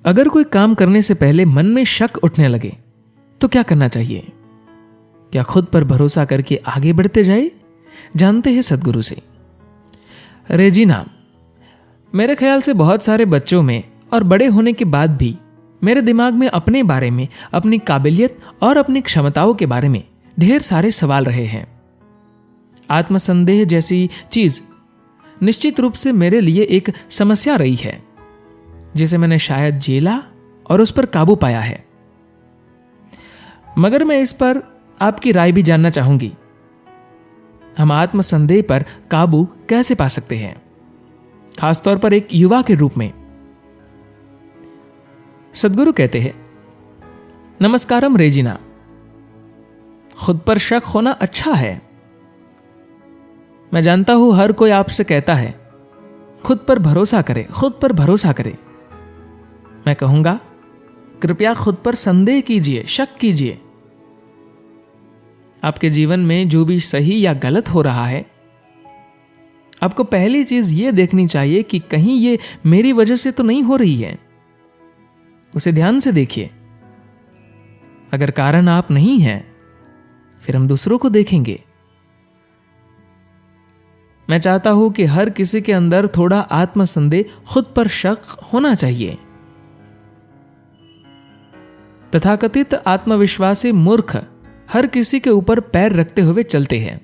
अगर कोई काम करने से पहले मन में शक उठने लगे तो क्या करना चाहिए? क्या खुद पर भरोसा करके आगे बढ़ते जाए? जानते हैं सदगुरु से। रेजिना, मेरे ख्याल से बहुत सारे बच्चों में और बड़े होने के बाद भी मेरे दिमाग में अपने बारे में, अपनी काबिलियत और अपनी क्षमताओं के बारे में ढेर सारे सवाल रहे हैं। आत्मसंदेह जैसी चीज निश्चित रूप से मेरे लिए एक समस्या रही है, जिसे मैंने शायद झेला और उस पर काबू पाया है। मगर मैं इस पर आपकी राय भी जानना चाहूंगी। हम आत्मसंदेह पर काबू कैसे पा सकते हैं, खासतौर पर एक युवा के रूप में? सदगुरु कहते हैं, नमस्कारम रेजिना, खुद पर शक होना अच्छा है। मैं जानता हूं हर कोई आपसे कहता है खुद पर भरोसा करे, खुद पर भरोसा करे। मैं कहूंगा कृपया खुद पर संदेह कीजिए, शक कीजिए। आपके जीवन में जो भी सही या गलत हो रहा है, आपको पहली चीज यह देखनी चाहिए कि कहीं ये मेरी वजह से तो नहीं हो रही है। उसे ध्यान से देखिए। अगर कारण आप नहीं हैं, फिर हम दूसरों को देखेंगे। मैं चाहता हूं कि हर किसी के अंदर थोड़ा आत्मसंदेह, खुद पर शक होना चाहिए। तथाकथित आत्मविश्वासी मूर्ख हर किसी के ऊपर पैर रखते हुए चलते हैं।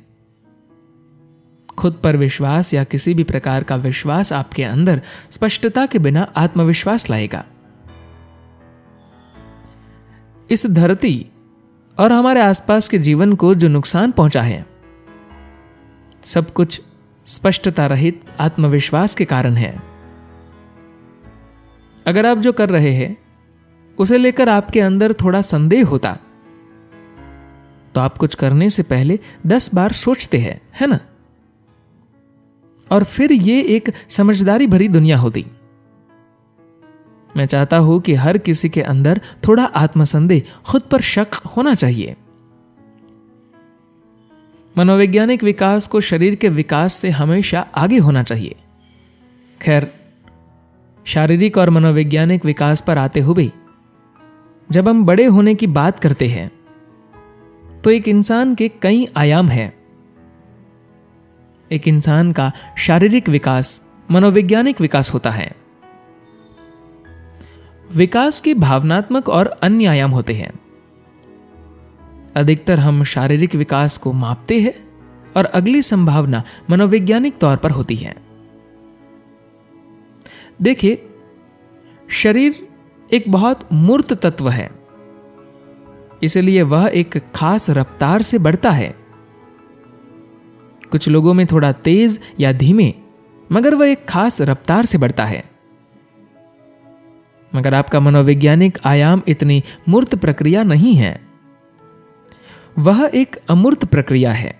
खुद पर विश्वास या किसी भी प्रकार का विश्वास आपके अंदर स्पष्टता के बिना आत्मविश्वास लाएगा। इस धरती और हमारे आसपास के जीवन को जो नुकसान पहुंचा है, सब कुछ स्पष्टता रहित आत्मविश्वास के कारण है। अगर आप जो कर रहे हैं उसे लेकर आपके अंदर थोड़ा संदेह होता, तो आप कुछ करने से पहले 10 बार सोचते हैं, है ना? और फिर ये एक समझदारी भरी दुनिया होती। मैं चाहता हूं कि हर किसी के अंदर थोड़ा आत्मसंदेह, खुद पर शक होना चाहिए। मनोवैज्ञानिक विकास को शरीर के विकास से हमेशा आगे होना चाहिए। खैर, शारीरिक और मनोवैज्ञानिक विकास पर आते हुए जब हम बड़े होने की बात करते हैं, तो एक इंसान के कई आयाम हैं। एक इंसान का शारीरिक विकास, मनोवैज्ञानिक विकास होता है। विकास के भावनात्मक और अन्य आयाम होते हैं। अधिकतर हम शारीरिक विकास को मापते हैं और अगली संभावना मनोवैज्ञानिक तौर पर होती है। देखिए, शरीर एक बहुत मूर्त तत्व है, इसलिए वह एक खास रफ्तार से बढ़ता है। कुछ लोगों में थोड़ा तेज या धीमे, मगर वह एक खास रफ्तार से बढ़ता है। मगर आपका मनोवैज्ञानिक आयाम इतनी मूर्त प्रक्रिया नहीं है, वह एक अमूर्त प्रक्रिया है,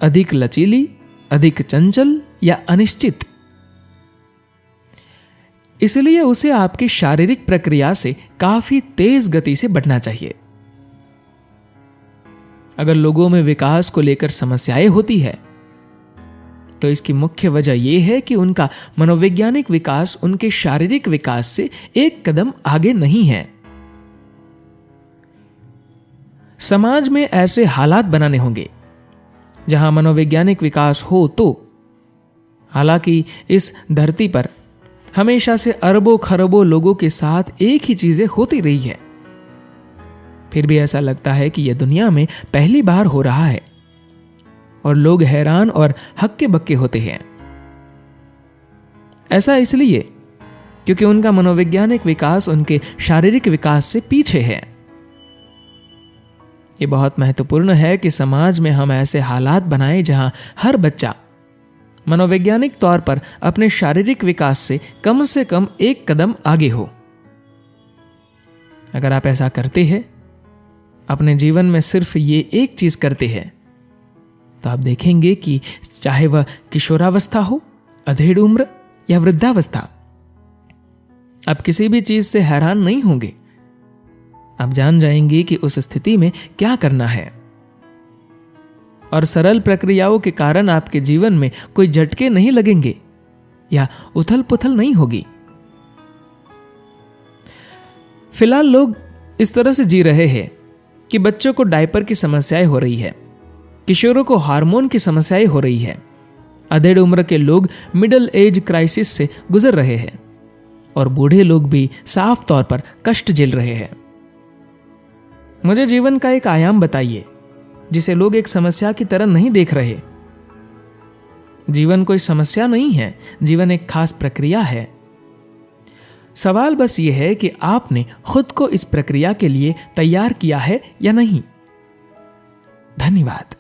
अधिक लचीली, अधिक चंचल या अनिश्चित। इसलिए उसे आपकी शारीरिक प्रक्रिया से काफी तेज गति से बढ़ना चाहिए। अगर लोगों में विकास को लेकर समस्याएं होती है, तो इसकी मुख्य वजह यह है कि उनका मनोवैज्ञानिक विकास उनके शारीरिक विकास से एक कदम आगे नहीं है। समाज में ऐसे हालात बनाने होंगे जहां मनोवैज्ञानिक विकास हो तो। हालांकि इस धरती पर हमेशा से अरबों खरबों लोगों के साथ एक ही चीजें होती रही है, फिर भी ऐसा लगता है कि यह दुनिया में पहली बार हो रहा है और लोग हैरान और हक्के बक्के होते हैं। ऐसा इसलिए क्योंकि उनका मनोवैज्ञानिक विकास उनके शारीरिक विकास से पीछे है। यह बहुत महत्वपूर्ण है कि समाज में हम ऐसे हालात बनाएं जहां हर बच्चा मनोवैज्ञानिक तौर पर अपने शारीरिक विकास से कम एक कदम आगे हो। अगर आप ऐसा करते हैं, अपने जीवन में सिर्फ ये एक चीज करते हैं, तो आप देखेंगे कि चाहे वह किशोरावस्था हो, अधेड़ उम्र या वृद्धावस्था, आप किसी भी चीज से हैरान नहीं होंगे। आप जान जाएंगे कि उस स्थिति में क्या करना है। और सरल प्रक्रियाओं के कारण आपके जीवन में कोई झटके नहीं लगेंगे या उथल पुथल नहीं होगी। फिलहाल लोग इस तरह से जी रहे हैं कि बच्चों को डायपर की समस्याएं हो रही है, किशोरों को हार्मोन की समस्याएं हो रही है, अधेड़ उम्र के लोग मिडिल एज क्राइसिस से गुजर रहे हैं और बूढ़े लोग भी साफ तौर पर कष्ट झेल रहे हैं। मुझे जीवन का एक आयाम बताइए जिसे लोग एक समस्या की तरह नहीं देख रहे। जीवन कोई समस्या नहीं है, जीवन एक खास प्रक्रिया है। सवाल बस यह है कि आपने खुद को इस प्रक्रिया के लिए तैयार किया है या नहीं। धन्यवाद।